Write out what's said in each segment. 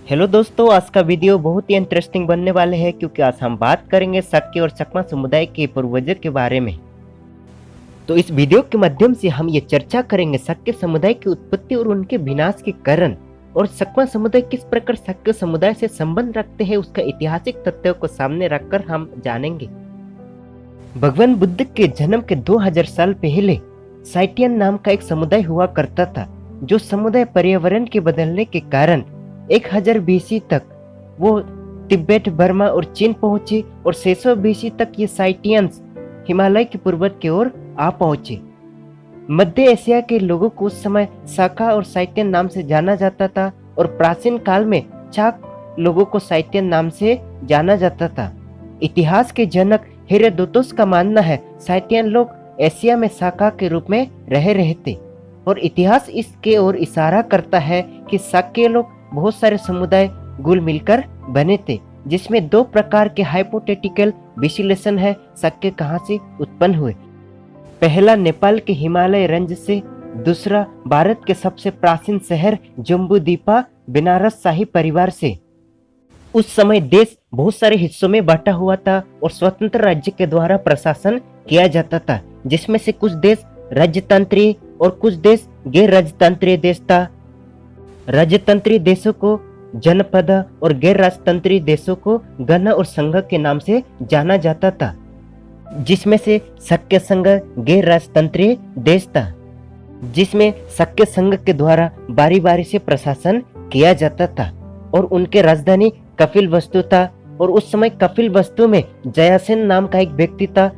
Hello दोस्तों, आज का वीडियो बहुत ही इंटरेस्टिंग बनने वाले हैं क्योंकि आज हम बात करेंगे शक्य और चकमा समुदाय के पूर्वजों के बारे में। तो इस वीडियो के माध्यम से हम ये चर्चा करेंगे शक्य समुदाय की उत्पत्ति और उनके विनाश के कारण, और चकमा समुदाय किस प्रकार शक्य समुदाय से संबंध रखते हैं उसका ऐतिहासिक तथ्यों को सामने रखकर हम जानेंगे। भगवान बुद्ध के जन्म के 2000 साल पहले साइटियन नाम का एक समुदाय हुआ करता था, जो समुदाय पर्यावरण के बदलने के कारण 1000 BC तक वो तिब्बत, बर्मा और चीन पहुंचे और 600 BC तक ये साइटियंस हिमालय के पूर्वत की ओर आ पहुंचे। मध्य एशिया के लोगों को उस समय साका और साइटियन नाम से जाना जाता था और प्राचीन काल में चाक लोगों को साइटियन नाम से जाना जाता था। इतिहास के जनक हेरोडोटस का मानना है साइटियन लोग एशिया में साका के रूप में रहे थे, और इतिहास इसके ओर इशारा करता है कि साक्य लोग बहुत सारे समुदाय घुल मिलकर बने थे, जिसमें दो प्रकार के हाइपोथेटिकल विश्लेषण है शक्य कहाँ से उत्पन्न हुए। पहला नेपाल के हिमालय रेंज से, दूसरा भारत के सबसे प्राचीन शहर जम्बूदीपा बनारस शाही परिवार से। उस समय देश बहुत सारे हिस्सों में बांटा हुआ था और स्वतंत्र राज्य के द्वारा प्रशासन किया जाता था, जिसमें से कुछ देश राजतंत्रीय और कुछ देश गैर राजतंत्रीय देश था। राजतंत्रीय देशों को जनपद और गैर राजतंत्रीय देशों को गण और संघ के नाम से जाना जाता था, जिसमें से शक्य संघ गैर राजतंत्रीय देश था, जिसमें शक्य संघ के द्वारा बारी बारी से प्रशासन किया जाता था और उनके राजधानी कपिलवस्तु था। और उस समय कपिलवस्तु में जयासेन नाम का एक व्यक्ति था,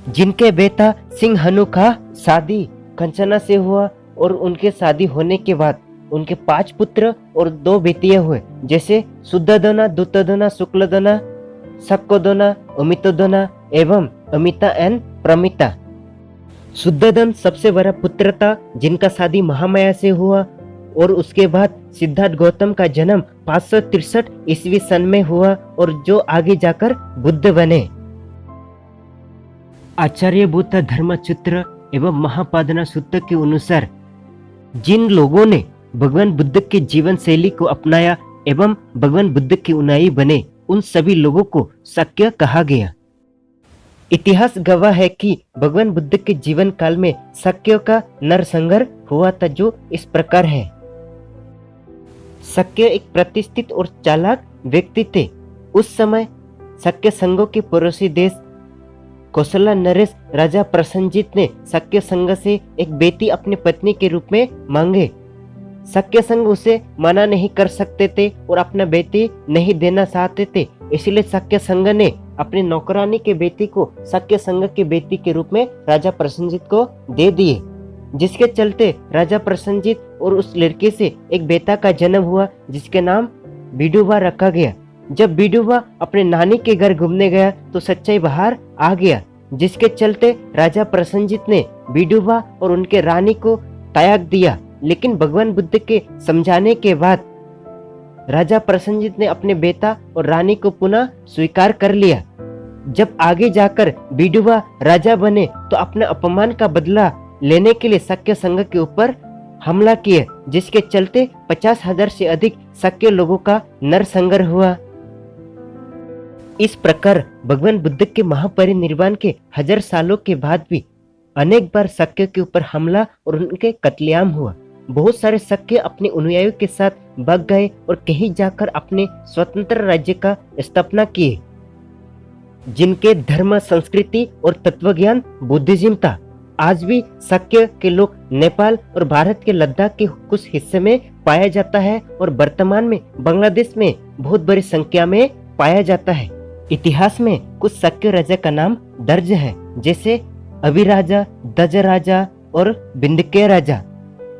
जिनके बेटा सिंहनु का शादी कंचना से हुआ, और उनके शादी होने के बाद उनके 5 पुत्र और 2 बेटियां हुए, जैसे शुद्धोदना, दुत्तोदना, शुक्लदना, शक्कोदना, अमितोदना एवं अमिता एंड प्रमिता। शुद्धोदन सबसे बड़ा पुत्र था, जिनका शादी महामाया से हुआ, और उसके बाद सिद्धार्थ गौतम का जन्म 563 ईस्वी सन में हुआ, और जो आगे जाकर बुद्ध बने। आचार्य बुद्ध धर्मसूत्र एवं महापादना सूत्र के अनुसार जिन लोगों ने भगवान बुद्ध के जीवन शैली को अपनाया एवं भगवान बुद्ध के अनुयायी बने, उन सभी लोगों को शक्य कहा गया। इतिहास गवाह है कि भगवान बुद्ध के जीवन काल में शक्यों का नरसंहार हुआ था, जो इस प्रकार है। शक्य एक प्रतिष्ठित और चालाक व्यक्ति थे। उस समय शक्य संघों के पड़ोसी देश कौशला नरेश राजा प्रसन्नजीत ने शक्य संघ से एक बेटी अपनी पत्नी के रूप में मांगे। शक्य संघ उसे मना नहीं कर सकते थे और अपना बेटी नहीं देना चाहते थे, इसलिए शक्य संघ ने अपनी नौकरानी के बेटी को शक्य संघ की बेटी के रूप में राजा प्रसन्नजीत को दे दिए, जिसके चलते राजा प्रसन्नजीत और उस लड़के से एक बेटा का जन्म हुआ, जिसके नाम विडोबा रखा गया। जब विडोबा अपने नानी के घर घूमने गया तो सच्चाई बाहर आ गया, जिसके चलते राजा प्रसन्नजीत ने विडोबा और उनके रानी को त्याग दिया। लेकिन भगवान बुद्ध के समझाने के बाद राजा प्रसन्नजीत ने अपने बेटा और रानी को पुनः स्वीकार कर लिया। जब आगे जाकर विडोबा राजा बने तो अपने अपमान का बदला लेने के लिए शक्य संघ के ऊपर हमला किए, जिसके चलते 50,000 से अधिक शक्य लोगों का नरसंहार हुआ। इस प्रकार भगवान बुद्ध के महापरिनिर्वाण के 1000 सालों के बाद भी अनेक बार शक्य के ऊपर हमला और उनके कत्लेआम हुआ। बहुत सारे शक्य अपने अनुयायियों के साथ भाग गए और कहीं जाकर अपने स्वतंत्र राज्य का स्थापना किए, जिनके धर्म, संस्कृति और तत्वज्ञान बुद्धिज्म था। आज भी शक्य के लोग नेपाल और भारत के लद्दाख के कुछ हिस्से में पाया जाता है और वर्तमान में बांग्लादेश में बहुत बड़ी संख्या में पाया जाता है। इतिहास में कुछ शक्य राजा का नाम दर्ज है, जैसे अभिराजा, दज राजा और बिंदके राजा।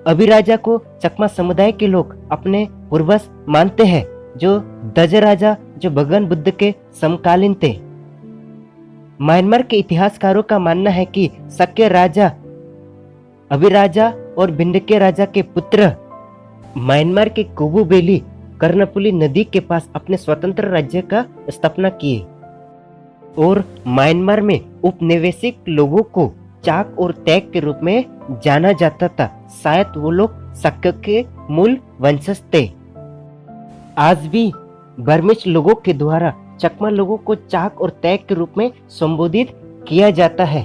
अभिराजा को चकमा समुदाय के लोग अपने पूर्वज मानते हैं, जो दज राजा जो भगवान बुद्ध के समकालीन थे। म्यांमार के इतिहासकारों का मानना है कि शक्य राजा अभिराजा और बिंदके राजा के पुत्र म्यांमार के कुबू बेली कर्णपुली नदी के पास अपने स्वतंत्र राज्य का स्थापना किए, और म्यांमार में उपनिवेशिक लोगों को चाक और तैक के रूप में जाना जाता था। शायद वो लोग शक्य के मूल वंशज थे। आज भी बर्मिश लोगों के द्वारा चकमा लोगों को चाक और तैक के रूप में संबोधित किया जाता है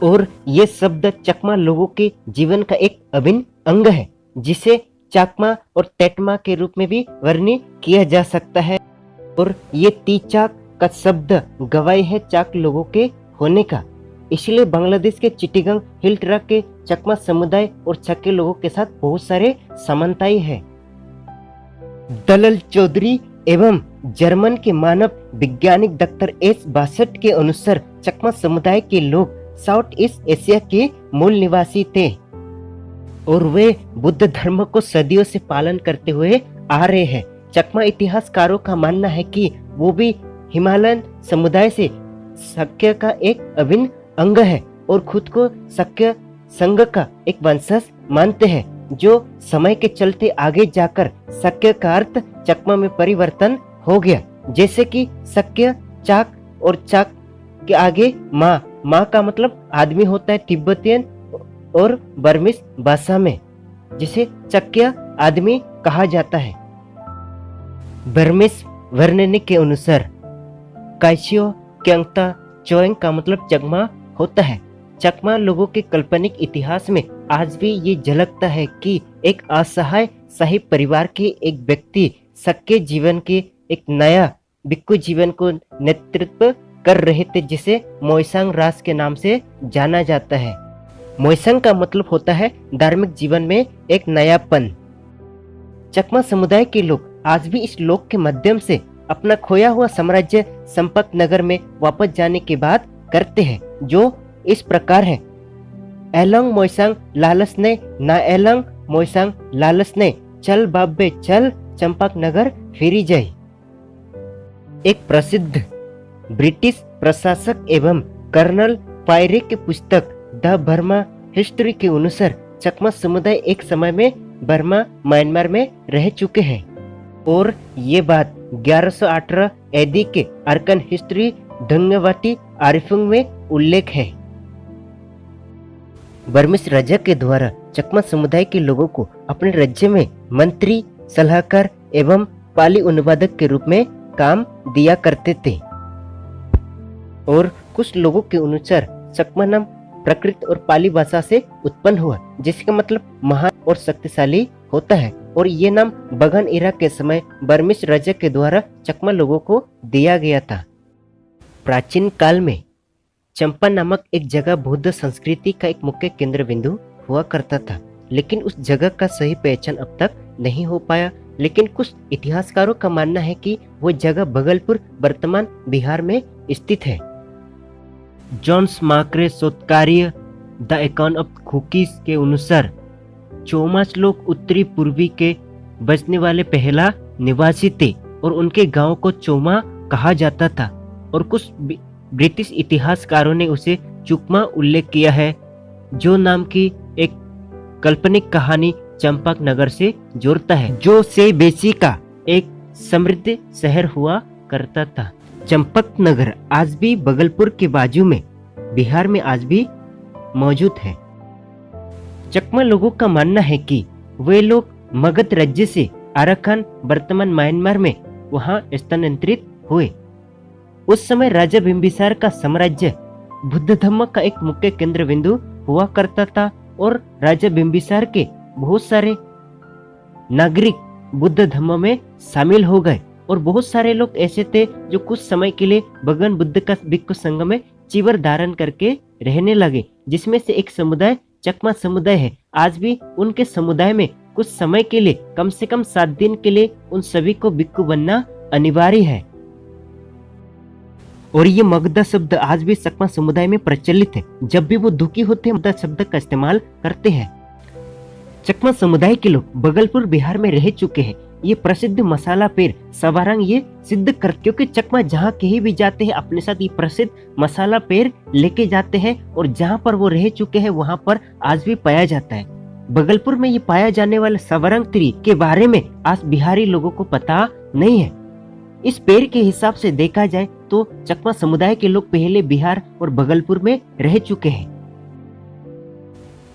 और ये शब्द चकमा लोगों के जीवन का एक अभिन्न अंग है, जिसे चाकमा और तेटमा के रूप में भी वर्णित किया जा सकता है। और ये तीचाक का शब्द गवाही है चाक लोगों के होने का। इसलिए बांग्लादेश के चिटिगंग हिल ट्रैक के चकमा समुदाय और छक्के लोगों के साथ बहुत सारे समानताएं हैं। दलल चौधरी एवं जर्मन के मानव वैज्ञानिक डॉक्टर एस बासठ के अनुसार चकमा समुदाय के लोग साउथ ईस्ट एशिया के मूल निवासी थे और वे बुद्ध धर्म को सदियों से पालन करते हुए आ रहे हैं। चकमा इतिहासकारों का मानना है कि वो भी हिमालयन समुदाय से शक्य का एक अभिन्न अंग है और खुद को शक्य संघ का एक वंशज मानते हैं, जो समय के चलते आगे जाकर शक्य का अर्थ चकमा में परिवर्तन हो गया। जैसे कि शक्य चाक और चाक के आगे माँ का मतलब आदमी होता है तिब्बतियन और बर्मिश भाषा में, जिसे चक्य आदमी कहा जाता है। बर्मिश वर्णन के अनुसार काइशियो क्यांगता चोएंग का मतलब चकमा होता है। चकमा लोगों के काल्पनिक इतिहास में आज भी ये झलकता है कि एक असहाय शाही परिवार के एक व्यक्ति सक्के जीवन के एक नया भिक्खु जीवन को नेतृत्व कर रहे थे, जिसे मोइसांग रास के नाम से जाना जाता है। मोइसांग का मतलब होता है धार्मिक जीवन में एक नयापन। चकमा समुदाय के लोग आज भी इस लोक के माध्यम से अपना खोया हुआ साम्राज्य संपक नगर में वापस जाने की बात करते हैं, जो इस प्रकार है। एलंग मोइसांग लालस ने ना एलंग मोइसांग लालस ने चल बाबे चल चंपक नगर फिरी जाए। एक प्रसिद्ध ब्रिटिश प्रशासक एवं कर्नल पायरे की पुस्तक द बर्मा हिस्ट्री के अनुसार चकमा समुदाय एक समय में बर्मा म्यांमार में रह चुके हैं और ये बात 1118 एडी के अरकन हिस्ट्री धंगवाटी आरिफुंग में उल्लेख है। बर्मिश राजा के द्वारा चकमा समुदाय के लोगों को अपने राज्य में मंत्री, सलाहकार एवं पाली अनुवादक के रूप में काम दिया करते थे और कुछ लोगों के अनुसार चकमा नाम प्राकृत और पाली भाषा से उत्पन्न हुआ, जिसका मतलब महान और शक्तिशाली होता है और ये नाम बगन इरा के समय बर्मिश राजा के द्वारा चकमा लोगों को दिया गया था। प्राचीन काल में चंपा नामक एक जगह बौद्ध संस्कृति का एक मुख्य केंद्र बिंदु हुआ करता था, लेकिन उस जगह का सही पहचान अब तक नहीं हो पाया। लेकिन कुछ इतिहासकारों का मानना है कि वो जगह भगलपुर वर्तमान बिहार में स्थित है। जॉन्स मार्करे शोधकार्य द अकाउंट ऑफ खुकीज के अनुसार चौमास लोग उत्तरी पूर्वी के बसने वाले पहला निवासी थे और उनके गांव को चोमा कहा जाता था और कुछ ब्रिटिश इतिहासकारों ने उसे चुकमा उल्लेख किया है, जो नाम की एक काल्पनिक कहानी चंपक नगर से जोड़ता है, जो से बेसी का एक समृद्ध शहर हुआ करता था। चंपक नगर आज भी बगलपुर के बाजू में बिहार में आज भी मौजूद है। चकमा लोगों का मानना है कि वे लोग मगध राज्य से आराकान वर्तमान म्यांमार में वहां स्थानांतरित हुए। उस समय राजा बिंबिसार का साम्राज्य बुद्ध धर्म का एक मुख्य केंद्र बिंदु हुआ करता था और राजा बिंबिसार के बहुत सारे नागरिक बुद्ध धर्म में शामिल हो गए और बहुत सारे लोग ऐसे थे जो कुछ समय के लिए भगवान बुद्ध का भिक्खु संघ में चीवर धारण करके रहने लगे, जिसमें से एक समुदाय चकमा समुदाय है। आज भी उनके समुदाय में कुछ समय के लिए कम से कम 7 दिन के लिए उन सभी को भिक्खु बनना अनिवार्य है और ये मगधा शब्द आज भी चकमा समुदाय में प्रचलित है। जब भी वो दुखी होते हैं मगधा शब्द का इस्तेमाल करते हैं। चकमा समुदाय के लोग बगलपुर बिहार में रह चुके हैं। ये प्रसिद्ध मसाला पेड़ सवारंग ये सिद्ध कर, क्योंकि चकमा जहाँ कहीं भी जाते हैं अपने साथ ये प्रसिद्ध मसाला पेड़ लेके जाते हैं और जहाँ पर वो रह चुके हैं वहाँ पर आज भी पाया जाता है। बगलपुर में ये पाया जाने वाले सवारंग ट्री के बारे में आज बिहारी लोगों को पता नहीं है। इस पेड़ के हिसाब से देखा जाए तो चकमा समुदाय के लोग पहले बिहार और बगलपुर में रह चुके हैं।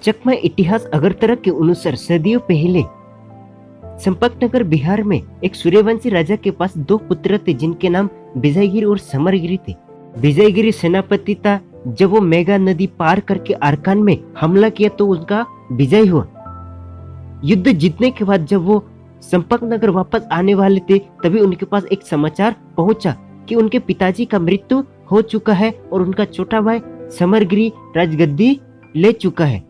चकमा इतिहास अगरतला के अनुसार सदियों पहले चंपकनगर बिहार में एक सूर्यवंशी राजा के पास 2 पुत्र थे जिनके नाम विजयगिरी और समरगिरी थे। विजयगिरी सेनापति था। जब वो मेघा नदी पार करके अरकान में हमला किया तो उनका विजय हुआ। युद्ध जीतने के बाद जब वो चंपकनगर वापस आने वाले थे तभी उनके पास एक समाचार पहुंचा कि उनके पिताजी का मृत्यु हो चुका है और उनका छोटा भाई समरगिरी राजगद्दी ले चुका है।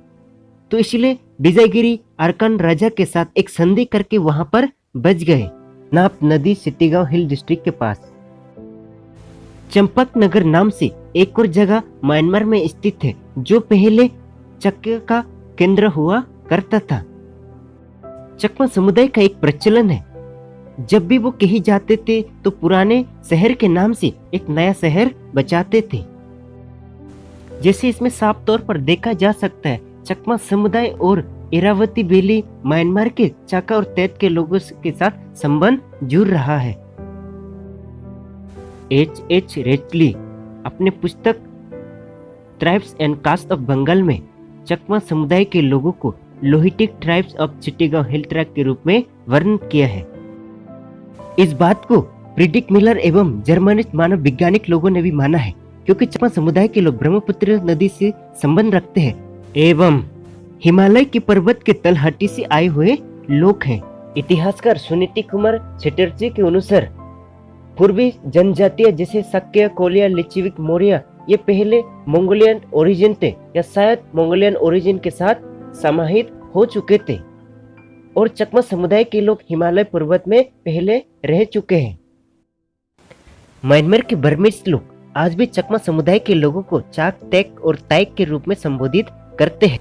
तो इसलिए विजयगिरी अरकान राजा के साथ एक संधि करके वहां पर बच गए, नाप नदी सिटीगांव हिल डिस्ट्रिक्ट के पास। चंपकनगर नाम से एक और जगह म्यांमार में स्थित है जो पहले चक्र का केंद्र हुआ करता था। चकमा समुदाय का एक प्रचलन है, जब भी वो कहीं जाते थे तो पुराने शहर के नाम से एक नया शहर बचाते थे। जैसे इसमें साफ तौर पर देखा जा सकता है, चकमा समुदाय और इरावती वैली म्यांमार के चाका और तैत के लोगों के साथ संबंध जुड़ रहा है। H.H. रेटली अपने पुस्तक tribes and caste of Bengal में चकमा समुदाय के लोगों को Lohitic tribes of Chittagong hill tract के रूप में वर्णन किया है। इस बात को फ्रीडरिक मिलर एवं जर्मनिस्ट मानव वैज्ञानिक लोगों ने भी माना है, क्योंकि चकमा समुदाय के लोग ब्रह्मपुत्र नदी से संबंध रखते हैं एवं हिमालय की पर्वत के तलहटी से आए हुए लोग हैं। इतिहासकार सुनीति कुमार चटर्जी के अनुसार पूर्वी जनजातियां जैसे शक्य, कोलिया, लिच्छविक, मौर्य ये पहले मंगोलियन ओरिजिन थे या शायद मंगोलियन ओरिजिन के साथ समाहित हो चुके थे और चकमा समुदाय के लोग हिमालय पर्वत में पहले रह चुके हैं। म्यांमार के बर्मीज लोग आज भी चकमा समुदाय के लोगों को चाक, तैक और ताइक के रूप में संबोधित करते हैं।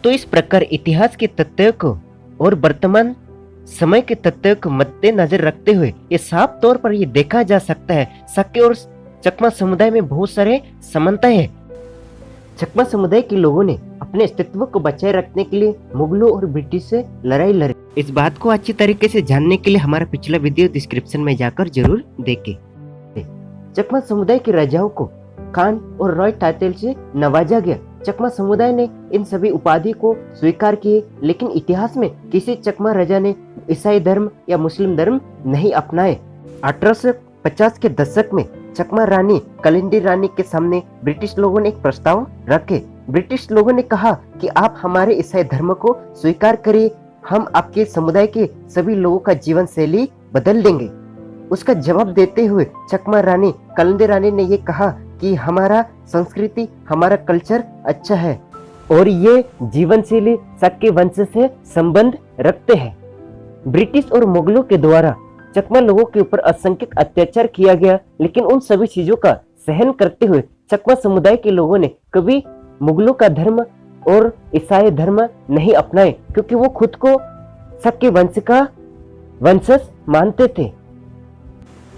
तो इस प्रकार इतिहास के तथ्यों को और वर्तमान समय के तथ्यों को मद्देनजर रखते हुए ये साफ तौर पर ये देखा जा सकता है शक्य और चकमा समुदाय में बहुत सारे समानताएं हैं। चकमा समुदाय के लोगों ने अपने अस्तित्व को बचाए रखने के लिए मुगलों और ब्रिटिश से लड़ाई लड़ी। इस बात को अच्छी तरीके से जानने के लिए हमारा पिछला वीडियो डिस्क्रिप्शन में जाकर जरूर देखें। चकमा समुदाय के राजाओं को खान और रॉय टाइटल से नवाजा गया। चकमा समुदाय ने इन सभी उपाधि को स्वीकार किए, लेकिन इतिहास में किसी चकमा राजा ने ईसाई धर्म या मुस्लिम धर्म नहीं अपनाए। 1850 के दशक में चकमा रानी कलिंदी रानी के सामने ब्रिटिश लोगों ने एक प्रस्ताव रखे। ब्रिटिश लोगों ने कहा कि आप हमारे ईसाई धर्म को स्वीकार करिए, हम आपके समुदाय के सभी लोगों का जीवन शैली बदल देंगे। उसका जवाब देते हुए चकमा रानी कलिंदी रानी ने ये कहा कि हमारा संस्कृति, हमारा कल्चर अच्छा है और ये जीवन शैली शक्य वंश से संबंध रखते हैं। ब्रिटिश और मुगलों के द्वारा चकमा लोगों के ऊपर असंख्य अत्याचार किया गया, लेकिन उन सभी चीजों का सहन करते हुए चकमा समुदाय के लोगों ने कभी मुगलों का धर्म और ईसाई धर्म नहीं अपनाए, क्योंकि वो खुद को शक्य वंश का वंशज मानते थे।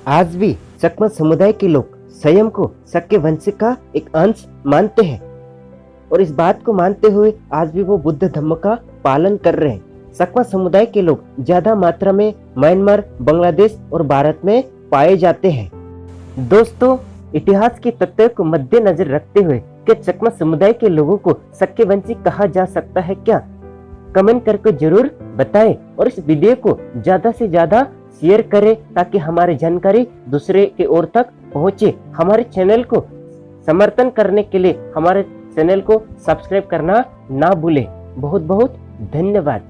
आज भी चकमा समुदाय के लोग स्वयं को शक्य वंश का एक अंश मानते हैं और इस बात को मानते हुए आज भी वो बुद्ध धर्म का पालन कर रहे हैं। चकमा समुदाय के लोग ज्यादा मात्रा में म्यांमार, बांग्लादेश और भारत में पाए जाते हैं। दोस्तों, इतिहास के तथ्यों को मद्देनजर रखते हुए क्या चकमा समुदाय के लोगों को शक्यवंशी कहा जा सकता है क्या? कमेंट करके जरूर बताएं और इस वीडियो को ज्यादा से ज्यादा शेयर करें ताकि हमारी जानकारी दूसरे के ओर तक पहुंचे। हमारे चैनल को समर्थन करने के लिए हमारे चैनल को सब्सक्राइब करना ना भूलें। बहुत बहुत धन्यवाद।